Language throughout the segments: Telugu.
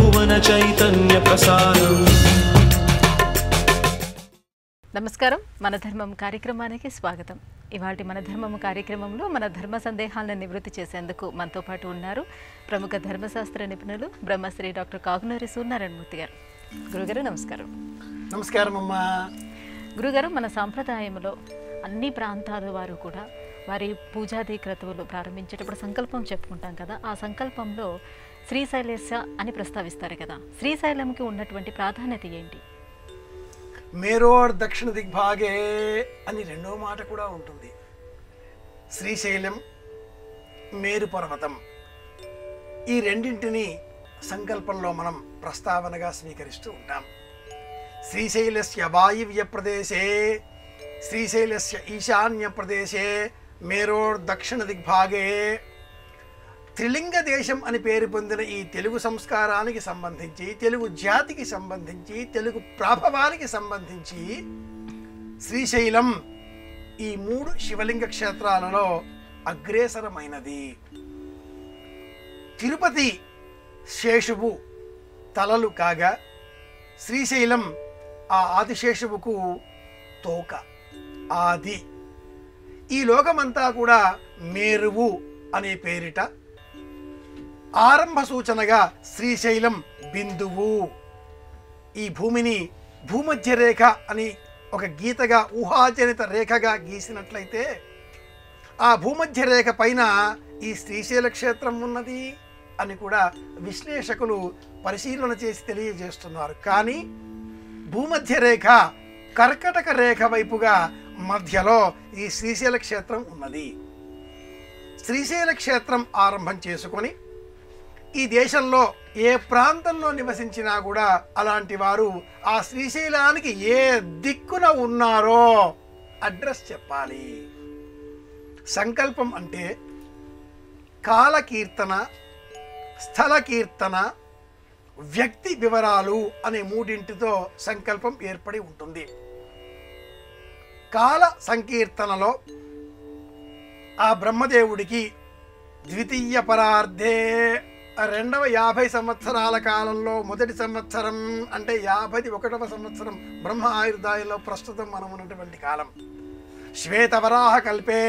భువన చైతన్య ప్రసారం. నమస్కారం, మన ధర్మం కార్యక్రమానికి స్వాగతం. ఇవాళ మన ధర్మం కార్యక్రమంలో మన ధర్మ సందేహాలను నివృత్తి చేసేందుకు మనతో పాటు ఉన్నారు ప్రముఖ ధర్మశాస్త్ర నిపుణులు బ్రహ్మశ్రీ డాక్టర్ కాకునూరి సూర్యనారాయణమూర్తి గారు. గురుగారు నమస్కారం. నమస్కారం అమ్మా. గురుగారు, మన సాంప్రదాయంలో అన్ని ప్రాంతాల వారు కూడా వారి పూజాది క్రతువులు ప్రారంభించేటప్పుడు సంకల్పం చెప్పుకుంటాం కదా, ఆ సంకల్పంలో శ్రీశైలేశ అని ప్రస్తావిస్తారు కదా, శ్రీశైలంకి ఉన్నటువంటి ప్రాధాన్యత ఏంటి? మేరోర్ దక్షిణ దిగ్భాగే అని రెండో మాట కూడా ఉంటుంది. శ్రీశైలం, మేరు పర్వతం, ఈ రెండింటిని సంకల్పంలో మనం ప్రస్తావనగా స్వీకరిస్తూ ఉంటాం. శ్రీశైలస్య వాయువ్య ప్రదేశే, శ్రీశైలస్య ఈశాన్య ప్రదేశే, మేరోర్ దక్షిణ దిగ్భాగే. త్రిలింగ దేశం అని పేరు పొందిన ఈ తెలుగు సంస్కారానికి సంబంధించి, తెలుగు జాతికి సంబంధించి, తెలుగు ప్రాభవానికి సంబంధించి శ్రీశైలం ఈ 3 శివలింగ క్షేత్రాలలో అగ్రేసరమైనది. తిరుపతి శేషువు తలలు కాగా, శ్రీశైలం ఆ ఆదిశేషువుకు తోక, ఆది. ఈ లోకమంతా కూడా మేరువు అనే పేరిట ఆరంభ సూచనగా శ్రీశైలం బిందువు. ఈ భూమిని భూమధ్య రేఖ అని ఒక గీతగా, ఊహాజనిత రేఖగా గీసినట్లయితే ఆ భూమధ్య రేఖ పైన ఈ శ్రీశైల క్షేత్రం ఉన్నది అని కూడా విశ్లేషకులు పరిశీలన చేసి తెలియజేస్తున్నారు. కానీ భూమధ్య రేఖ కర్కటక రేఖ వైపుగా మధ్యలో ఈ శ్రీశైల క్షేత్రం ఉన్నది. శ్రీశైల క్షేత్రం ఆరంభం చేసుకొని ఈ దేశంలో ఏ ప్రాంతంలో నివసించినా కూడా అలాంటి వారు ఆ శ్రీశైలానికి ఏ దిక్కున ఉన్నారో అడ్రస్ చెప్పాలి. సంకల్పం అంటే కాల కీర్తన, స్థల కీర్తన, వ్యక్తి వివరాలు అనే 3టితో సంకల్పం ఏర్పడి ఉంటుంది. కాల సంకీర్తనలో ఆ బ్రహ్మదేవుడికి ద్వితీయ పరార్ధే, రెండవ 50 సంవత్సరాల కాలంలో మొదటి సంవత్సరం అంటే 51వ సంవత్సరం బ్రహ్మ ఆయుర్దాయంలో ప్రస్తుతం మనం ఉన్నటువంటి కాలం. శ్వేతవరాహ కల్పే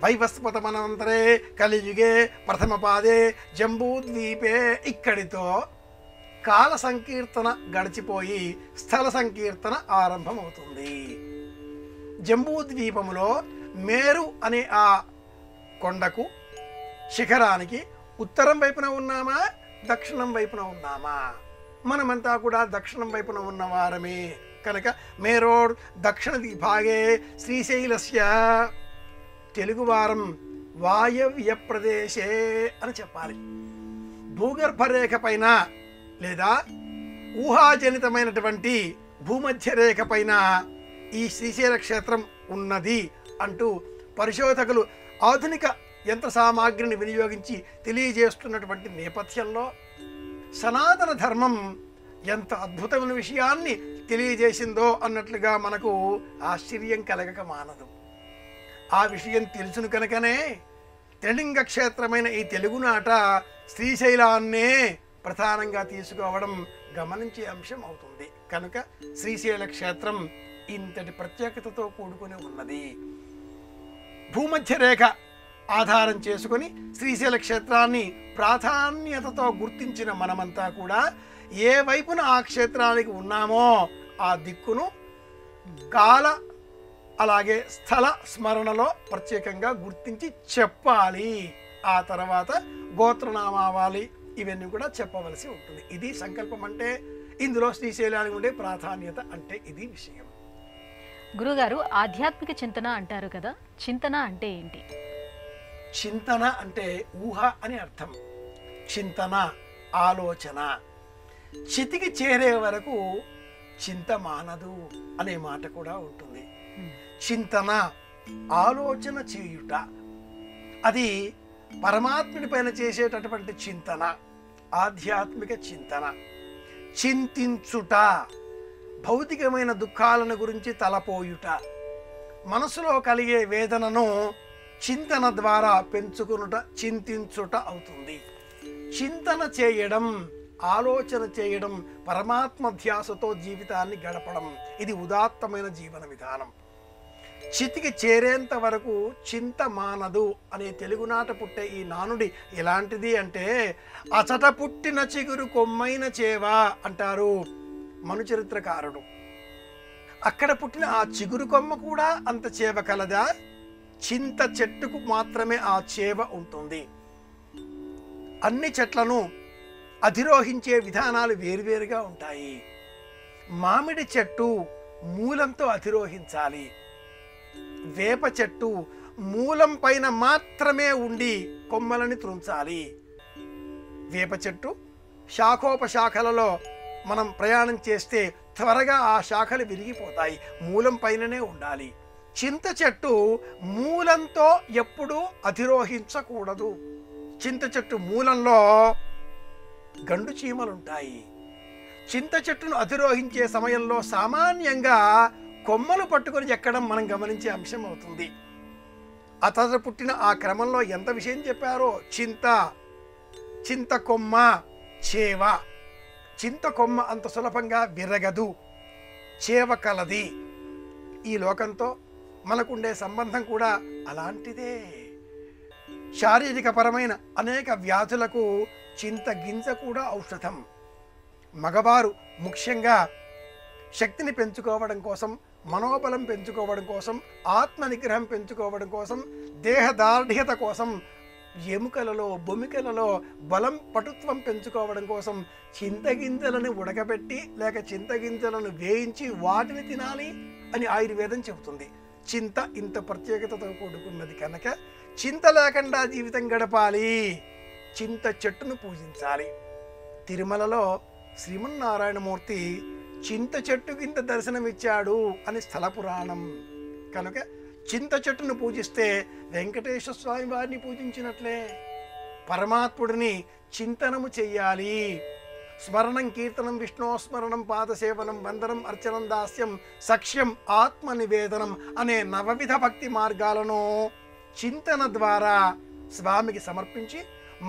వైవస్వతమనంతరే కలియుగే ప్రథమ పాదే జంబూద్వీపే. ఇక్కడితో కాల సంకీర్తన గడిచిపోయి స్థల సంకీర్తన ఆరంభమవుతుంది. జంబూద్వీపములో మేరు అనే ఆ కొండకు, శిఖరానికి ఉత్తరం వైపున ఉన్నామా, దక్షిణం వైపున ఉన్నామా? మనమంతా కూడా దక్షిణం వైపున ఉన్నవారమే కనుక మేరోర్ దక్షిణ దిగ్భాగే శ్రీశైలస్య, తెలుగువారం వాయవ్య ప్రదేశే అని చెప్పాలి. భూగర్భ రేఖ పైన లేదా ఊహాజనితమైనటువంటి భూమధ్య రేఖ పైన ఈ శ్రీశైల క్షేత్రం ఉన్నది అంటూ పరిశోధకులు ఆధునిక యంత్ర సామాగ్రిని వినియోగించి తెలియజేస్తున్నటువంటి నేపథ్యంలో సనాతన ధర్మం ఎంత అద్భుతమైన విషయాన్ని తెలియజేసిందో అన్నట్లుగా మనకు ఆశ్చర్యం కలగక మానదు. ఆ విషయం తెలుసును కనుకనే త్రిలింగ క్షేత్రమైన ఈ తెలుగునాట శ్రీశైలాన్నే ప్రధానంగా తీసుకోవడం గమనించే అంశం అవుతుంది. కనుక శ్రీశైల క్షేత్రం ఇంతటి ప్రత్యేకతతో కూడుకుని ఉన్నది. భూమధ్య రేఖ ఆధారం చేసుకొని శ్రీశైల క్షేత్రాన్ని ప్రాధాన్యతతో గుర్తించిన మనమంతా కూడా ఏ వైపున ఆ క్షేత్రానికి ఉన్నామో ఆ దిక్కును కాల అలాగే స్థల స్మరణలో ప్రత్యేకంగా గుర్తించి చెప్పాలి. ఆ తర్వాత గోత్రనామావాలి ఇవన్నీ కూడా చెప్పవలసి ఉంటుంది. ఇది సంకల్పం అంటే, ఇందులో శ్రీశైలానికి ఉండే ప్రాధాన్యత అంటే ఇది విషయం. గురుగారు, ఆధ్యాత్మిక చింతన అంటారు కదా, చింతన అంటే ఏంటి? చింతన అంటే ఊహ అని అర్థం. చింతన ఆలోచన. చితికి చేరే వరకు చింత మానదు అనే మాట కూడా ఉంటుంది. చింతన ఆలోచన చేయుట, అది పరమాత్ముడి పైన చేసేటటువంటి చింతన ఆధ్యాత్మిక చింతన. చింతించుట, భౌతికమైన దుఃఖాలను గురించి తలపోయుట, మనసులో కలిగే వేదనను చింతన ద్వారా పెంచుకునుట చింతించుట అవుతుంది. చింతన చేయడం, ఆలోచన చేయడం, పరమాత్మ ధ్యాసతో జీవితాన్ని గడపడం, ఇది ఉదాత్తమైన జీవన విధానం. చితికి చేరేంత వరకు చింత మానదు అనే తెలుగునాట పుట్టే ఈ నానుడి ఎలాంటిది అంటే, అచట పుట్టిన చిగురు కొమ్మైన చేవా అంటారు మనుచరిత్రకారుడు. అక్కడ పుట్టిన ఆ చిగురు కొమ్మ కూడా అంత చేవ కలదా? చింత చెట్టుకు మాత్రమే ఆ చేవ ఉంటుంది. అన్ని చెట్లను అధిరోహించే విధానాలు వేరువేరుగా ఉంటాయి. మామిడి చెట్టు మూలంతో అధిరోహించాలి. వేప చెట్టు మూలం పైన మాత్రమే ఉండి కొమ్మలని త్రుంచాలి. వేప చెట్టు శాఖోపశాఖలలో మనం ప్రయాణం చేస్తే త్వరగా ఆ శాఖలు విరిగిపోతాయి, మూలం పైననే ఉండాలి. చింత చెట్టు మూలంతో ఎప్పుడూ అధిరోహించకూడదు. చింత చెట్టు మూలంలో గండు చీమలుంటాయి. చింత చెట్టును అధిరోహించే సమయంలో సామాన్యంగా కొమ్మలు పట్టుకొని ఎక్కడం మనం గమనించే అంశం అవుతుంది. అతడు పుట్టిన ఆ క్రమంలో ఎంత విషయం చెప్పారో, చింత కొమ్మ చేవ. చింత కొమ్మ అంత సులభంగా విరగదు, చేవ కలది. ఈ లోకంతో మనకుండే సంబంధం కూడా అలాంటిదే. శారీరక పరమైన అనేక వ్యాధులకు చింత గింజ కూడా ఔషధం. మగవారు ముఖ్యంగా శక్తిని పెంచుకోవడం కోసం, మనోబలం పెంచుకోవడం కోసం, ఆత్మ నిగ్రహం పెంచుకోవడం కోసం, దేహదార్ఢ్యత కోసం, ఎముకలలో బొమికలలో బలం పటుత్వం పెంచుకోవడం కోసం చింతగింజలను ఉడకబెట్టి లేక చింతగింజలను వేయించి వాటిని తినాలి అని ఆయుర్వేదం చెబుతుంది. చింత ఇంత ప్రత్యేకతతో కూడుకున్నది కనుక చింత లేకుండా జీవితం గడపాలి. చింత చెట్టును పూజించాలి. తిరుమలలో శ్రీమన్నారాయణమూర్తి చింత చెట్టు కింద దర్శనమిచ్చాడు అని స్థల పురాణం. కనుక చింత చెట్టును పూజిస్తే వెంకటేశ్వర స్వామి వారిని పూజించినట్లే. పరమాత్ముడిని చింతనము చెయ్యాలి. స్మరణం, కీర్తనం, విష్ణోస్మరణం, పాదసేవనం, వందనం, అర్చనం, దాస్యం, సఖ్యం, ఆత్మ నివేదనం అనే నవవిధ భక్తి మార్గాలను చింతన ద్వారా స్వామికి సమర్పించి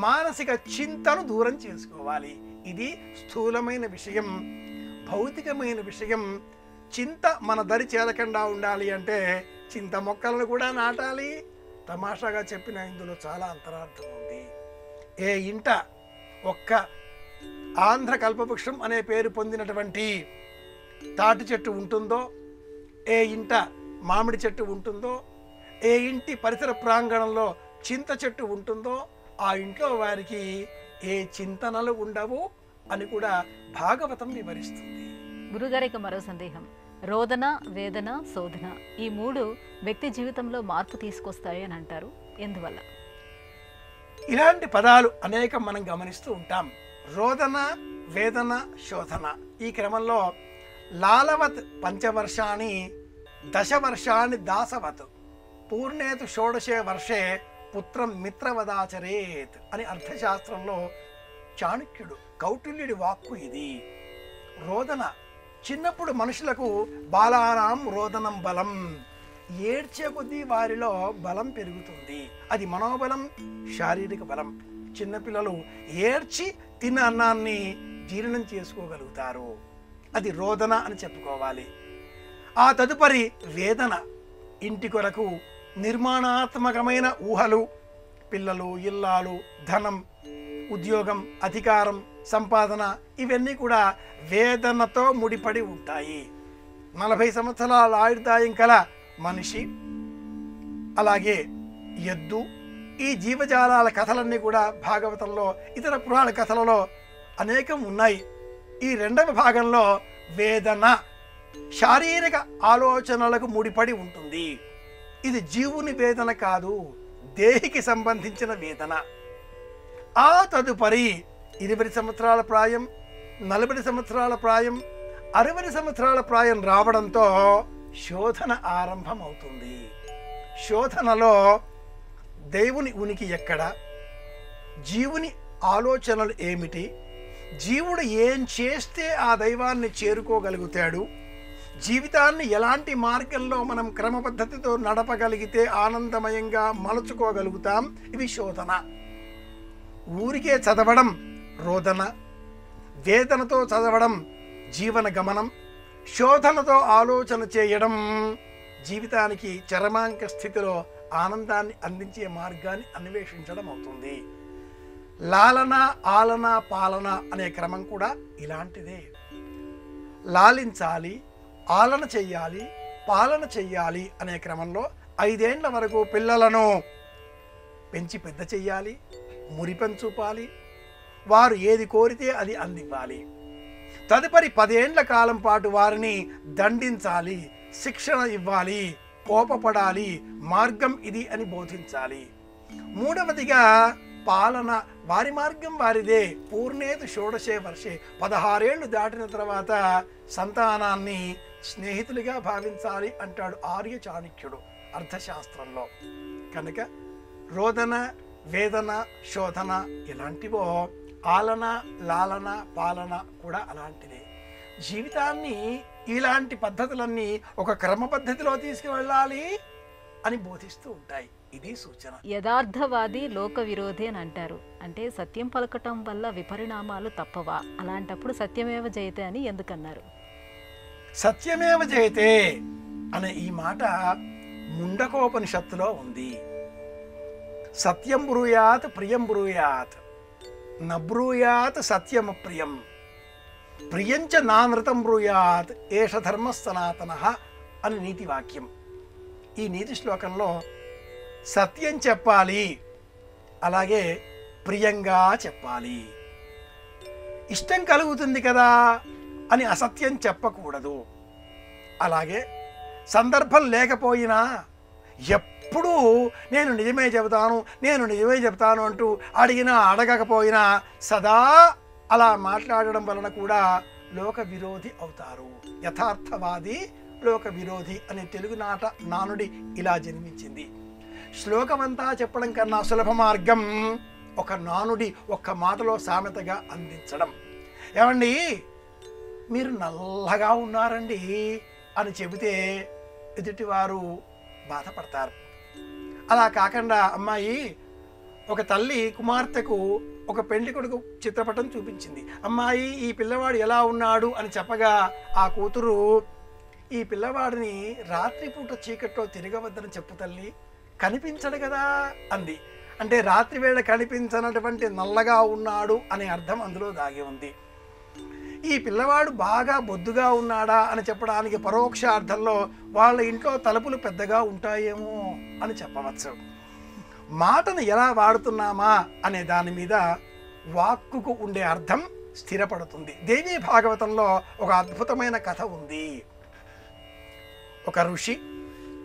మానసిక చింతను దూరం చేసుకోవాలి. ఇది స్థూలమైన విషయం. భౌతికమైన విషయం, చింత మన దరి చేరకుండా ఉండాలి అంటే చింత మొక్కలను కూడా నాటాలి. తమాషాగా చెప్పిన ఇందులో చాలా అంతరార్థం ఉంది. ఏ ఇంట ఒక్క ఆంధ్ర కల్పవృక్షం అనే పేరు పొందినటువంటి తాటి చెట్టు ఉంటుందో, ఏ ఇంట మామిడి చెట్టు ఉంటుందో, ఏ ఇంటి పరిసర ప్రాంగణంలో చింత చెట్టు ఉంటుందో ఆ ఇంట్లో వారికి ఏ చింతనలు ఉండవు అని కూడా భాగవతం వివరిస్తుంది. గురుగారికి మరో సందేహం. రోదన, వేదన, శోధన ఈ మూడు వ్యక్తి జీవితంలో మార్పు తీసుకొస్తాయి అని అంటారు. ఎందువల్ల? ఇలాంటి పదాలు అనేకం మనం గమనిస్తూ ఉంటాం. రోదన, వేదన, శోధన. ఈ క్రమంలో లాలవత్ పంచవర్షాన్ని దశవర్షాన్ని దాసవత్ పూర్ణేతు షోడశే వర్షే పుత్రం మిత్రవదాచరేత్ అని అర్థశాస్త్రంలో చాణక్యుడు, కౌటిల్యుడి వాక్కు ఇది. రోదన, చిన్నప్పుడు మనుషులకు బాలానాం రోదనం బలం, ఏడ్చే కొద్దీ వారిలో బలం పెరుగుతుంది. అది మనోబలం, శారీరక బలం. చిన్నపిల్లలు ఏడ్చి తిన్న అన్నాన్ని జీర్ణం చేసుకోగలుగుతారు. అది రోదన అని చెప్పుకోవాలి. ఆ తదుపరి వేదన. ఇంటి కొరకు నిర్మాణాత్మకమైన ఊహలు, పిల్లలు, ఇల్లాలు, ధనం, ఉద్యోగం, అధికారం, సంపాదన ఇవన్నీ కూడా వేదనతో ముడిపడి ఉంటాయి. 40 సంవత్సరాల ఆయుర్దాయం కల మనిషి, అలాగే ఎద్దు, ఈ జీవజాలాల కథలన్నీ కూడా భాగవతంలో, ఇతర పురాణ కథలలో అనేకం ఉన్నాయి. ఈ రెండవ భాగంలో వేదన శారీరక ఆలోచనలకు ముడిపడి ఉంటుంది. ఇది జీవుని వేదన కాదు, దేహికి సంబంధించిన వేదన. ఆ తదుపరి 20 సంవత్సరాల ప్రాయం, 40 సంవత్సరాల ప్రాయం, 60 సంవత్సరాల ప్రాయం రావడంతో శోధన ఆరంభమవుతుంది. శోధనలో దేవుని ఉనికి ఎక్కడ, జీవుని ఆలోచనలు ఏమిటి, జీవుడు ఏం చేస్తే ఆ దైవాన్ని చేరుకోగలుగుతాడు, జీవితాన్ని ఎలాంటి మార్గంలో మనం క్రమపద్ధతితో నడపగలిగితే ఆనందమయంగా మలుచుకోగలుగుతాం, ఇవి శోధన. ఊరికే చదవడం రోదన, వేదనతో చదవడం జీవన గమనం, శోధనతో ఆలోచన చేయడం జీవితానికి చరమాంక స్థితిలో ఆనందాన్ని అందించే మార్గాన్ని అన్వేషించడం అవుతుంది. లాలన, ఆలన, పాలన అనే క్రమం కూడా ఇలాంటిదే. లాలించాలి, ఆలన చెయ్యాలి, పాలన చెయ్యాలి అనే క్రమంలో 5 ఏళ్ల వరకు పిల్లలను పెంచి పెద్ద చెయ్యాలి, మురిపెం చూపాలి, వారు ఏది కోరితే అది అందివ్వాలి. తదుపరి 10 ఏళ్ల కాలం పాటు వారిని దండించాలి, శిక్షణ ఇవ్వాలి, కోపపడాలి, మార్గం ఇది అని బోధించాలి. మూడవదిగా పాలన, వారి మార్గం వారిదే. పూర్ణేతు షోడశే వర్షే, 16 ఏళ్లు దాటిన తర్వాత సంతానాన్ని స్నేహితులుగా భావించాలి అంటాడు ఆర్య చాణక్యుడు అర్థశాస్త్రంలో. కనుక రోదన, వేదన, శోధన ఎలాంటివో ఆలన, లాలన, పాలన కూడా అలాంటిదే. జీవితాన్ని ఇలాంటి పద్ధతులన్నీ ఒక క్రమ పద్ధతిలో తీసుకువెళ్ళాలి అని బోధిస్తూ ఉంటాయి. ఇది సూచన. యథార్థవాది లోక విరోధి అని అంటారు. అంటే సత్యం పలకటం వల్ల విపరిణామాలు తప్పవా? అలాంటప్పుడు సత్యమేవ జయతే అని ఎందుకన్నారు? సత్యమేవ జయతే అనే ఈ మాట ముండకోపనిషత్తులో ఉంది. సత్యం బ్రూయాత్ ప్రియం బ్రూయాత్, నబ్రూయాత్ సత్యమప్రియం, ప్రియంచ నానృతం బ్రూయాత్, ఏష ధర్మ సనాతనః అని నీతి వాక్యం. ఈ నీతి శ్లోకంలో సత్యం చెప్పాలి, అలాగే ప్రియంగా చెప్పాలి. ఇష్టం కలుగుతుంది కదా అని అసత్యం చెప్పకూడదు. అలాగే సందర్భం లేకపోయినా ఎప్పుడూ నేను నిజమే చెబుతాను అంటూ అడిగినా అడగకపోయినా సదా అలా మాట్లాడడం వలన కూడా లోక విరోధి అవుతారు. యథార్థవాది లోక విరోధి అనే తెలుగు నానుడి ఇలా జన్మించింది. శ్లోకమంతా చెప్పడం కన్నా సులభ మార్గం ఒక నానుడి ఒక్క మాటలో సామెతగా అందించడం. ఏమండి మీరు నల్లగా ఉన్నారండి అని చెబితే ఎదుటివారు బాధపడతారు. అలా కాకుండా అమ్మాయి, ఒక తల్లి కుమార్తెకు ఒక పెళ్లి కొడుకు చిత్రపటం చూపించింది. అమ్మాయి ఈ పిల్లవాడు ఎలా ఉన్నాడు అని చెప్పగా ఆ కూతురు, ఈ పిల్లవాడిని రాత్రిపూట చీకట్లో తిరగవద్దని చెప్పు తల్లి, కనిపించడు కదా అంది. అంటే రాత్రి వేళ కనిపించనటువంటి నల్లగా ఉన్నాడు అనే అర్థం అందులో దాగి ఉంది. ఈ పిల్లవాడు బాగా బొద్దుగా ఉన్నాడా అని చెప్పడానికి పరోక్ష అర్థంలో వాళ్ళ ఇంట్లో తలుపులు పెద్దగా ఉంటాయేమో అని చెప్పవచ్చు. మాటను ఎలా వాడుతున్నామా అనే దాని మీద వాక్కుకు ఉండే అర్థం స్థిరపడుతుంది. దేవీ భాగవతంలో ఒక అద్భుతమైన కథ ఉంది. ఒక ఋషి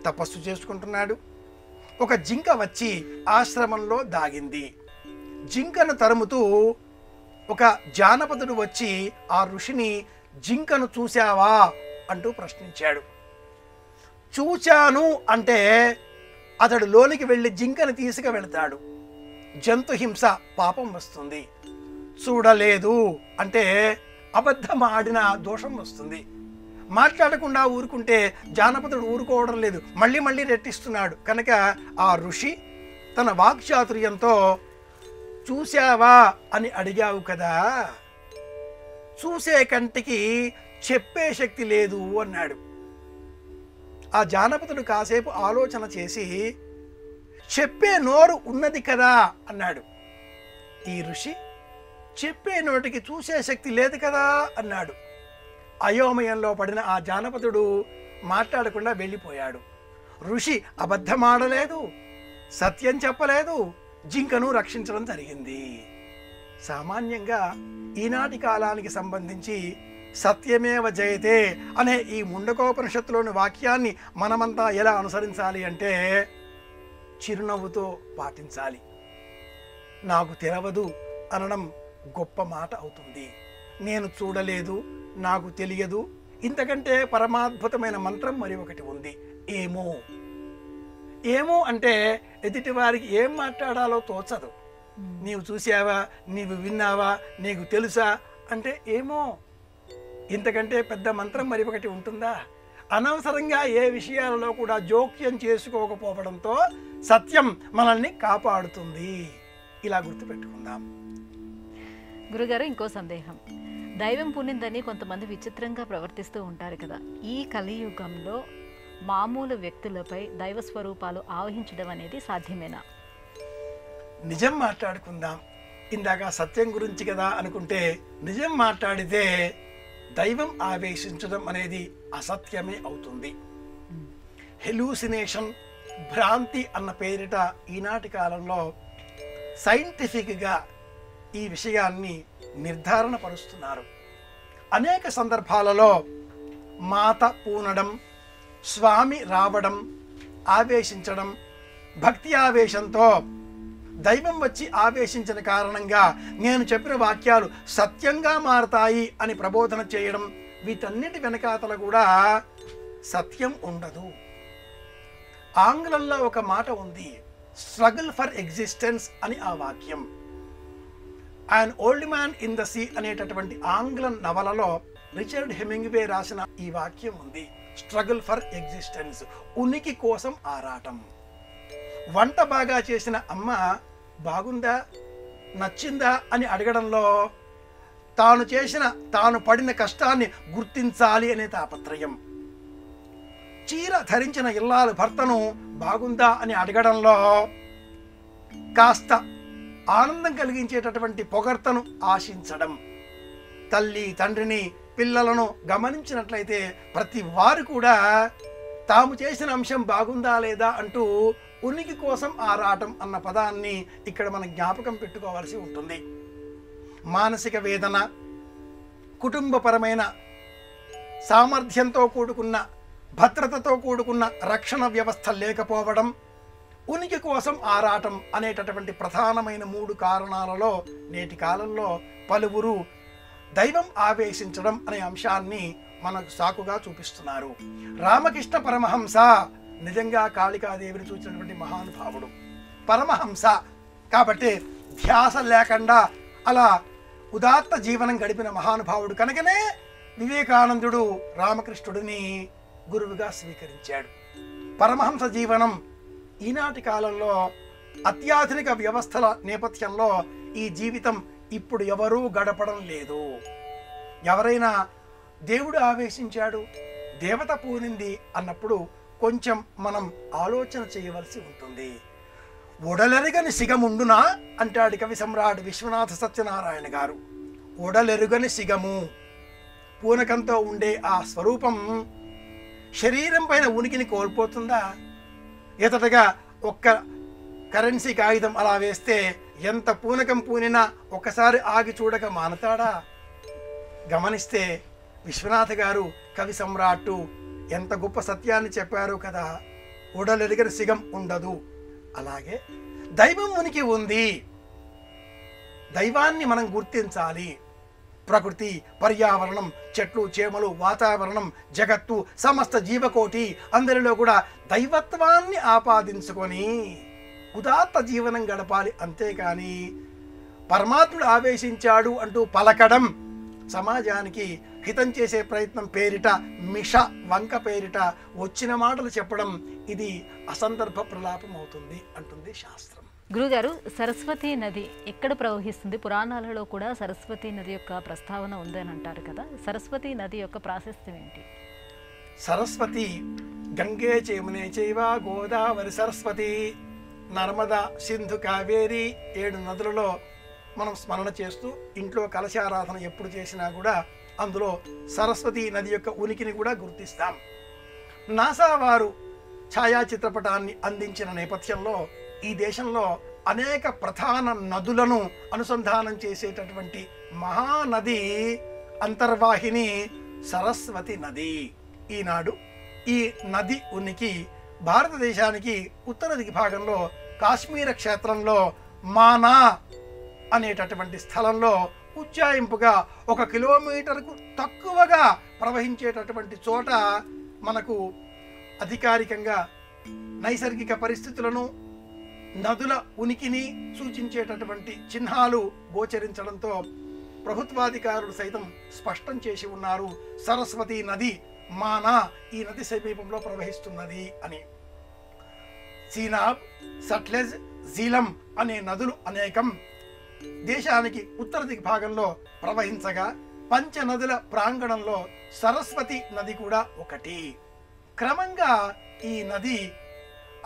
తపస్సు చేసుకుంటున్నాడు. ఒక జింక వచ్చి ఆశ్రమంలో దాగింది. జింకను తరుముతూ ఒక జానపదుడు వచ్చి ఆ ఋషిని, జింకను చూశావా అంటూ ప్రశ్నించాడు. చూచాను అంటే అతడు లోనికి వెళ్ళి జింకను తీసుకువెళ్తాడు. జంతు హింస పాపం వస్తుంది. చూడలేదు అంటే అబద్ధం ఆడిన దోషం వస్తుంది. మాట్లాడకుండా ఊరుకుంటే జానపదుడు ఊరుకోవడం లేదు, మళ్ళీ మళ్ళీ రెట్టిస్తున్నాడు. కనుక ఆ ఋషి తన వాక్చాతుర్యంతో, చూశావా అని అడిగావు కదా, చూసే కంటికి చెప్పే శక్తి లేదు అన్నాడు. ఆ జానపదుడు కాసేపు ఆలోచన చేసి, చెప్పే నోరు ఉన్నది కదా అన్నాడు. ఈ ఋషి, చెప్పే నోటికి చూసే శక్తి లేదు కదా అన్నాడు. అయోమయంలో పడిన ఆ జానపదుడు మాట్లాడకుండా వెళ్ళిపోయాడు. ఋషి అబద్ధమాడలేదు, సత్యం చెప్పలేదు, జింకను రక్షించడం జరిగింది. సామాన్యంగా ఈనాటి కాలానికి సంబంధించి సత్యమేవ జయతే అనే ఈ ముండకోపనిషత్తులోని వాక్యాన్ని మనమంతా ఎలా అనుసరించాలి అంటే చిరునవ్వుతో పాటించాలి. నాకు తెలవదు అనడం గొప్ప మాట అవుతుంది. నేను చూడలేదు, నాకు తెలియదు, ఇంతకంటే పరమాద్భుతమైన మంత్రం మరి ఒకటి ఉంది, ఏమో. ఏమో అంటే ఎదుటి వారికి ఏం మాట్లాడాలో తోచదు. నీవు చూసావా, నీవు విన్నావా, నీకు తెలుసా అంటే ఏమో. ఇంతకంటే పెద్ద మంత్రం మరి ఒకటి ఉంటుందా? అనవసరంగా ఏ విషయాలలో కూడా జోక్యం చేసుకోకపోవడంతో సత్యం మనల్ని కాపాడుతుంది. ఇలా గుర్తుపెట్టుకుందాం. గురుగారు, ఇంకో సందేహం. దైవం పుణ్యిందని కొంతమంది విచిత్రంగా ప్రవర్తిస్తూ ఉంటారు కదా. ఈ కలియుగంలో మామూలు వ్యక్తులపై దైవ స్వరూపాలు ఆవహించడం అనేది సాధ్యమేనా? నిజం మాట్లాడుకుందాం. ఇందాక సత్యం గురించి కదా అనుకుంటే, నిజం మాట్లాడితే దైవం ఆవేశించడం అనేది అసత్యమే అవుతుంది. హెలూసినేషన్, భ్రాంతి అన్న పేరిట ఈనాటి కాలంలో సైంటిఫిక్గా ఈ విషయాన్ని నిర్ధారణ పరుస్తున్నారు. అనేక సందర్భాలలో మాత పూనడం, స్వామి రావడం, ఆవేశించడం, భక్తి ఆవేశంతో దైవం వచ్చి ఆవేశించిన కారణంగా నేను చెప్పిన వాక్యాలు సత్యంగా మారతాయి అని ప్రబోధన చేయడం, వీటన్నిటి వెనకాతల కూడా సత్యం ఉండదు. ఆంగ్లంలో ఒక మాట ఉంది, స్ట్రగుల్ ఫర్ ఎగ్జిస్టెన్స్ అని ఆ వాక్యం. And old man in the sea అనేటటువంటి ఆంగ్లం నవలలో రిచర్డ్ హెమింగ్వే రాసిన ఈ వాక్యం ఉంది, స్ట్రగుల్ ఫర్ ఎగ్జిస్టెన్స్, ఉనికి కోసం ఆరాటం. వంట బాగా చేసిన అమ్మ బాగుందా, నచ్చిందా అని అడగడంలో తాను పడిన కష్టాన్ని గుర్తించాలి అనే తాపత్రయం. చీర ధరించిన ఇల్లాలు భర్తను బాగుందా అని అడగడంలో కాస్త ఆనందం కలిగించేటటువంటి పొగడ్తను ఆశించడం. తల్లి తండ్రిని పిల్లలను గమనించినట్లయితే ప్రతి వారు కూడా తాము చేసిన అంశం బాగుందా లేదా అంటూ ఉనికి కోసం ఆరాటం అన్న పదాన్ని ఇక్కడ మనం జ్ఞాపకం పెట్టుకోవాల్సి ఉంటుంది. మానసిక వేదన, కుటుంబపరమైన సామర్థ్యంతో కూడుకున్న, భద్రతతో కూడుకున్న రక్షణ వ్యవస్థ లేకపోవడం, ఉనికి కోసం ఆరాటం అనేటటువంటి ప్రధానమైన 3 కారణాలలో నేటి కాలంలో పలువురు దైవం ఆవేశించడం అనే అంశాన్ని మనకు సాకుగా చూపిస్తున్నారు. రామకృష్ణ పరమహంస నిజంగా కాళికాదేవిని చూసినటువంటి మహానుభావుడు, పరమహంస. కాబట్టి ధ్యాస లేకుండా అలా ఉదాత్త జీవనం గడిపిన మహానుభావుడు కనుకనే వివేకానందుడు రామకృష్ణుడిని గురువుగా స్వీకరించాడు. పరమహంస జీవనం ఈనాటి కాలంలో అత్యాధునిక వ్యవస్థల నేపథ్యంలో ఈ జీవితం ఇప్పుడు ఎవరూ గడపడం లేదు. ఎవరైనా దేవుడు ఆవేశించాడు, దేవత పూనింది అన్నప్పుడు కొంచెం మనం ఆలోచన చేయవలసి ఉంటుంది. ఒడలెరుగని సిగముండునా అంటాడు కవి సమ్రాట్ విశ్వనాథ సత్యనారాయణ గారు. ఒడలెరుగని సిగము, పూనకంతో ఉండే ఆ స్వరూపం శరీరం పైన ఉనికిని కోల్పోతుందా? ఎతటగా ఒక్క కరెన్సీ కాగితం అలా వేస్తే ఎంత పూనకం పూనినా ఒక్కసారి ఆగి చూడక మానతాడా? గమనిస్తే విశ్వనాథ గారు కవి సమ్రాట్టు ఎంత గొప్ప సత్యాన్ని చెప్పారు కదా, ఉడలెరుగని సిగం ఉండదు. అలాగే దైవం ఉనికి ఉంది, దైవాన్ని మనం గుర్తించాలి. ప్రకృతి, పర్యావరణం, చెట్లు చేమలు, వాతావరణం, జగత్తు, సమస్త జీవకోటి అందరిలో కూడా దైవత్వాన్ని ఆపాదించుకొని ఉదాత్త జీవనం గడపాలి. అంతేకాని పరమాత్ముడు ఆవేశించాడు అంటూ పలకడం, సమాజానికి హితం చేసే ప్రయత్నం పేరిట, మిష వంక పేరిట వచ్చిన మాటలు చెప్పడం, ఇది అసందర్భ ప్రలాపం అవుతుంది అంటుంది శాస్త్రం. గురుగారు, సరస్వతీ నది ఎక్కడ ప్రవహిస్తుంది? పురాణాలలో కూడా సరస్వతీ నది యొక్క ప్రస్తావన ఉందని అంటారు కదా, సరస్వతీ నది యొక్క ప్రాశస్త్యం ఏంటి? సరస్వతి గంగే చేమునే చైవ గోదావరి సరస్వతి, నర్మదా, సింధు, కావేరి 7 నదులలో మనం స్మరణ చేస్తూ ఇంట్లో కలశారాధన ఎప్పుడు చేసినా కూడా అందులో సరస్వతీ నది యొక్క ఉనికిని కూడా గుర్తిస్తాం. నాసా వారు ఛాయాచిత్రపటాన్ని అందించిన నేపథ్యంలో ఈ దేశంలో అనేక ప్రధాన నదులను అనుసంధానం చేసేటటువంటి మహానది అంతర్వాహిని సరస్వతి నది. ఈనాడు ఈ నది ఉనికి భారతదేశానికి ఉత్తర దిగ్భాగంలో కాశ్మీర క్షేత్రంలో మానా అనేటటువంటి స్థలంలో ఉజ్జాయింపుగా 1 కిలోమీటర్కు తక్కువగా ప్రవహించేటటువంటి చోట మనకు అధికారికంగా నైసర్గిక పరిస్థితులను, నదుల ఉనికిని సూచించేటటువంటి చిహ్నాలు గోచరించడంతో ప్రభుత్వాధికారులు సైతం స్పష్టం చేసి ఉన్నారు, సరస్వతి నది మానా ఈ నది సమీపంలో ప్రవహిస్తున్నది అని. సీనాబ్, సట్లెజ్, జీలం అనే నదులు అనేకం దేశానికి ఉత్తర దిగ్భాగంలో ప్రవహించగా పంచనదుల ప్రాంగణంలో సరస్వతి నది కూడా ఒకటి. క్రమంగా ఈ నది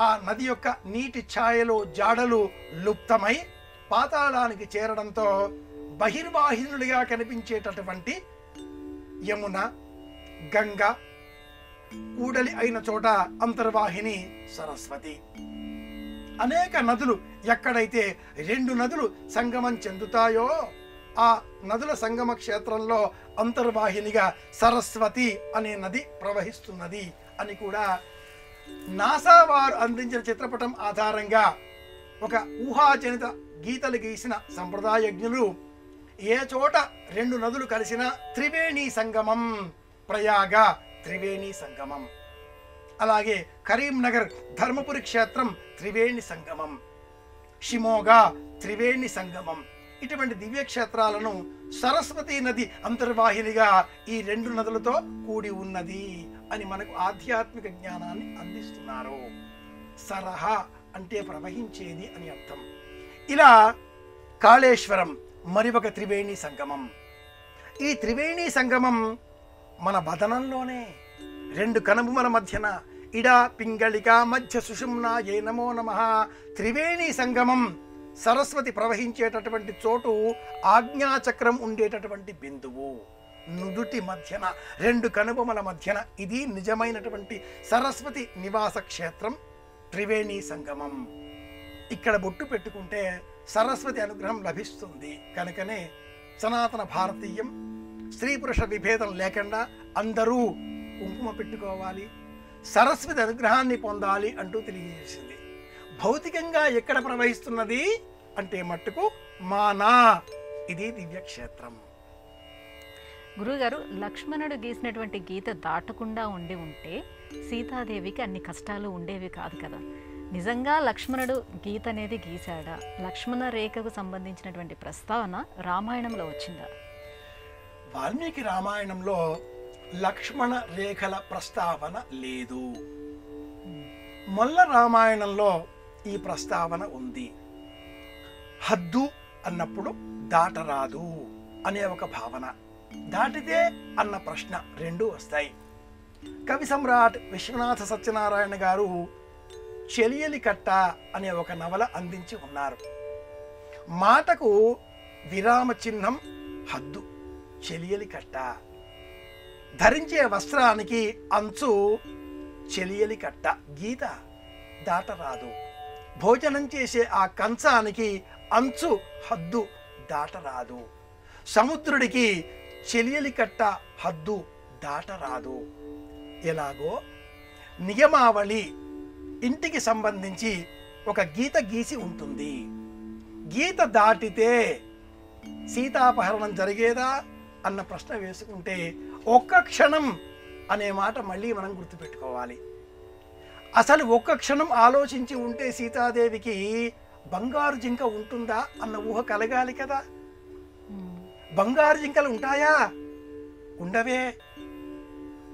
ఆ నది యొక్క నీటి ఛాయలో జాడలు లుప్తమై పాతాళానికి చేరడంతో బహిర్వాహినులుగా కనిపించేటటువంటి యమున, గంగ కూడలి అయిన చోట అంతర్వాహిని సరస్వతి. అనేక నదులు ఎక్కడైతే రెండు నదులు సంగమం చెందుతాయో ఆ నదుల సంగమ క్షేత్రంలో అంతర్వాహినిగా సరస్వతి అనే నది ప్రవహిస్తున్నది అని కూడా నాసా వారు అందించిన చిత్రపటం ఆధారంగా ఒక ఊహాజనిత గీతలు గీసిన సంప్రదాయజ్ఞులు ఏ చోట రెండు నదులు కలిసిన త్రివేణి సంగమం, ప్రయాగ త్రివేణి సంగమం, అలాగే కరీంనగర్ ధర్మపురి క్షేత్రం త్రివేణి సంగమం, షిమోగా త్రివేణి సంగమం, ఇటువంటి దివ్యక్షేత్రాలను సరస్వతి నది అంతర్వాహినిగా ఈ రెండు నదులతో కూడి ఉన్నది అని మనకు ఆధ్యాత్మిక జ్ఞానాన్ని అందిస్తున్నారు. సరహ అంటే ప్రవహించేది అని అర్థం. ఇలా కాళేశ్వరం మరి ఒక త్రివేణి సంగమం. ఈ త్రివేణి సంగమం మన బదనంలోనే రెండు కనుబొమల మధ్యన ఇడా పింగళిక మధ్య సుషుమ్న ఏ నమో నమః. త్రివేణి సంగమం సరస్వతి ప్రవహించేటటువంటి చోటు ఆజ్ఞాచక్రం ఉండేటటువంటి బిందువు నుదుటి మధ్యన రెండు కనుబొమల మధ్యన. ఇది నిజమైనటువంటి సరస్వతి నివాస క్షేత్రం త్రివేణి సంగమం. ఇక్కడ బొట్టు పెట్టుకుంటే సరస్వతి అనుగ్రహం లభిస్తుంది. కనుకనే సనాతన భారతీయం స్త్రీ పురుష విభేదం లేకుండా అందరూ కుంకుమ పెట్టుకోవాలి, సరస్వతి అనుగ్రహాన్ని పొందాలి అంటూ తెలియజేసింది. భౌతికంగా ఎక్కడ ప్రవహిస్తున్నది అంటే మట్టుకు మానా, ఇది దివ్యక్షేత్రం. గురుగారు, లక్ష్మణుడు గీసినటువంటి గీత దాటకుండా ఉంటే సీతాదేవికి అన్ని కష్టాలు ఉండేవి కాదు కదా. నిజంగా లక్ష్మణుడు గీత అనేది గీశాడా? లక్ష్మణ రేఖకు సంబంధించినటువంటి ప్రస్తావన రామాయణంలో వచ్చిందా? వాల్మీకి రామాయణంలో లక్ష్మణ రేఖల ప్రస్తావన లేదు. మొల్ల రామాయణంలో ఈ ప్రస్తావన ఉంది. హద్దు అన్నప్పుడు దాటరాదు అనే ఒక భావన, దాటితే అన్న ప్రశ్న రెండూ వస్తాయి. కవి సమ్రాట్ విశ్వనాథ సత్యనారాయణ గారు చెలియలి కట్ట అనే ఒక నవల అందించి ఉన్నారు. మాటకు విరామ చిహ్నం హద్దు, చెలియలి కట్ట. ధరించే వస్త్రానికి అంచు చెలియలి కట్ట, గీత దాటరాదు. భోజనం చేసే ఆ కంచానికి అంచు హద్దు దాటరాదు. సముద్రుడికి చెలియలి కట్ట హద్దు దాటరాదు. ఎలాగో నియమావళి ఇంటికి సంబంధించి ఒక గీత గీసి ఉంటుంది. గీత దాటితే సీతాపహరణం జరిగేదా అన్న ప్రశ్న వేసుకుంటే ఒక్క క్షణం అనే మాట మళ్ళీ మనం గుర్తుపెట్టుకోవాలి. అసలు ఒక్క క్షణం ఆలోచించి ఉంటే సీతాదేవికి బంగారు జింక ఉంటుందా అన్న ఊహ కలగాలి కదా. బంగారు జింకలు ఉంటాయా? ఉండవే.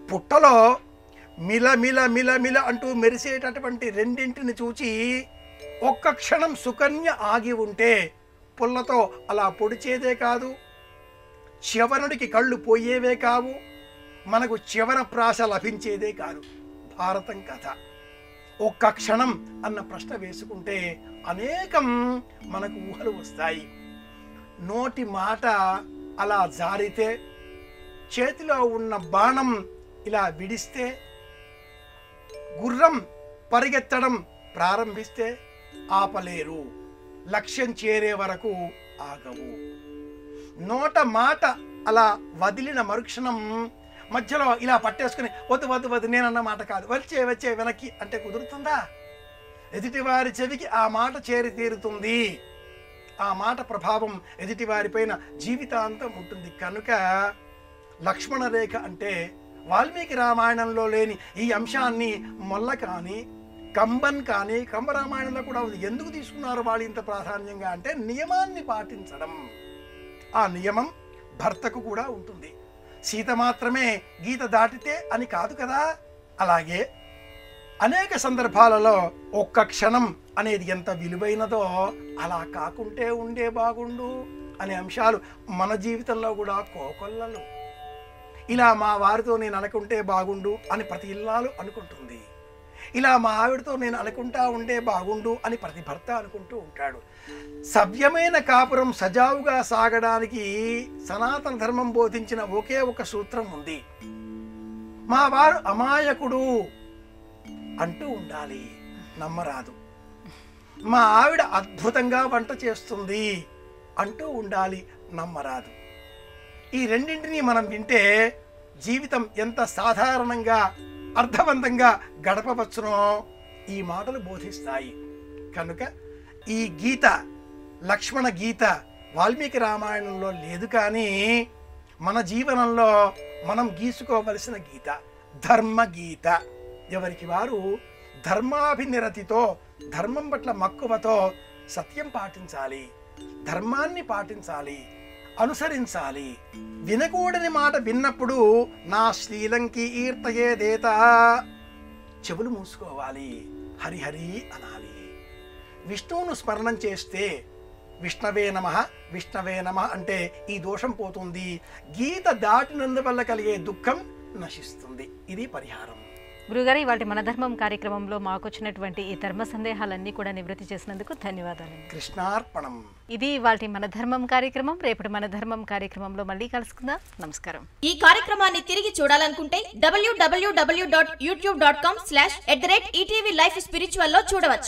పుట్టలో మిల మిల మిల మిల అంటూ మెరిసేటటువంటి రెండింటిని చూచి ఒక్క క్షణం సుకన్య ఆగి ఉంటే పుల్లతో అలా పొడిచేదే కాదు, చ్యవనుడికి కళ్ళు పోయేవే కావు, మనకు చ్యవన ప్రాస లభించేదే కాదు. భారతం కథ. ఒక్క క్షణం అన్న ప్రశ్న వేసుకుంటే అనేకం మనకు ఊహలు వస్తాయి. నోటి మాట అలా జారితే, చేతిలో ఉన్న బాణం ఇలా విడిస్తే, గుర్రం పరిగెత్తడం ప్రారంభిస్తే ఆపలేరు, లక్ష్యం చేరే వరకు ఆగవు. నోట మాట అలా వదిలిన మరుక్షణం మధ్యలో ఇలా పట్టేసుకుని వద్దు వద్దు వద్దు నేనన్న మాట కాదు, వచ్చే వచ్చే వెనక్కి అంటే కుదురుతుందా? ఎదుటివారి చెవికి ఆ మాట చేరి తీరుతుంది. ఆ మాట ప్రభావం ఎదుటివారిపైన జీవితాంతం ఉంటుంది. కనుక లక్ష్మణ రేఖ అంటే వాల్మీకి రామాయణంలో లేని ఈ అంశాన్ని మొల్ల కానీ కంబన్ కానీ కంబరామాయణంలో కూడా ఉంది. ఎందుకు తీసుకున్నారు వాళ్ళు ఇంత ప్రాధాన్యంగా అంటే నియమాన్ని పాటించడం. ఆ నియమం భర్తకు కూడా ఉంటుంది. సీత మాత్రమే గీత దాటితే అని కాదు కదా. అలాగే అనేక సందర్భాలలో ఒక్క క్షణం అనేది ఎంత విలువైనదో అలా కాకుంటే ఉండే బాగుండు అనే అంశాలు మన జీవితంలో కూడా కోకొల్లలు. ఇలా మా వారితో నేను అనుకుంటే బాగుండు అని ప్రతి ఇల్లాలు అనుకుంటుంది. ఇలా మా ఆవిడతో నేను అనుకుంటా ఉండే బాగుండు అని ప్రతి భర్త అనుకుంటూ ఉంటాడు. సవ్యమైన కాపురం సజావుగా సాగడానికి సనాతన ధర్మం బోధించిన ఒకే ఒక సూత్రం ఉంది. మా వారు అమాయకుడు అంటూ ఉండాలి, నమ్మరాదు. మా ఆవిడ అద్భుతంగా వంట చేస్తుంది అంటూ ఉండాలి, నమ్మరాదు. ఈ రెండింటినీ మనం వింటే జీవితం ఎంత సాధారణంగా అర్థవంతంగా గడపవచ్చునో ఈ మాటలు బోధిస్తాయి. కనుక ఈ గీత, లక్ష్మణ గీత వాల్మీకి రామాయణంలో లేదు, కానీ మన జీవనంలో మనం గీసుకోవలసిన గీత, ధర్మ గీత. ఎవరికి వారు ధర్మాభినిరతితో, ధర్మం పట్ల మక్కువతో సత్యం పాటించాలి, ధర్మాన్ని పాటించాలి, అనుసరించాలి. వినకూడని మాట విన్నప్పుడు నా శ్రీలంకి ఈర్తయేదేత చెవులు మూసుకోవాలి, హరిహరి అనాలి. విష్ణువును స్మరణం చేస్తే విష్ణవే నమః విష్ణవే నమః అంటే ఈ దోషం పోతుంది. గీత దాటినందువల్ల కలిగే దుఃఖం నశిస్తుంది. ఇది పరిహారం. గురుగారు, ఇవాళ మన ధర్మం కార్యక్రమంలో మాకు వచ్చినటువంటి ఈ ధర్మ సందేహాలన్నీ కూడా నివృత్తి చేసినందుకు ధన్యవాదాలండి. కృష్ణార్పణం. ఇది ఇవాళ మన ధర్మం కార్యక్రమం. రేపటి మన ధర్మం కార్యక్రమంలో మళ్ళీ కలుసుకుందాం. నమస్కారం. ఈ కార్యక్రమాన్ని తిరిగి చూడాలనుకుంటే www.youtube.com/ETV Life Spiritual లో చూడవచ్చు.